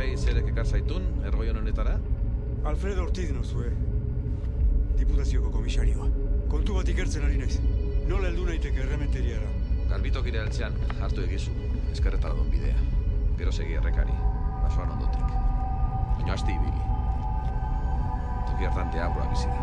Bai, zerek ekar zaitun, ergoion honetara? Alfredo Ortiz nozue. Diputazioko komisarioa. Kontu bat ikertzen ari naiz. Nola heldu naiteke errementeriara? Garbitokira heltzean, hartu egizu. Eskerretara don bidea. Gero segi errekari. Basoan ondotik. Baina asti ibili. Toki hartan deabroa bizida.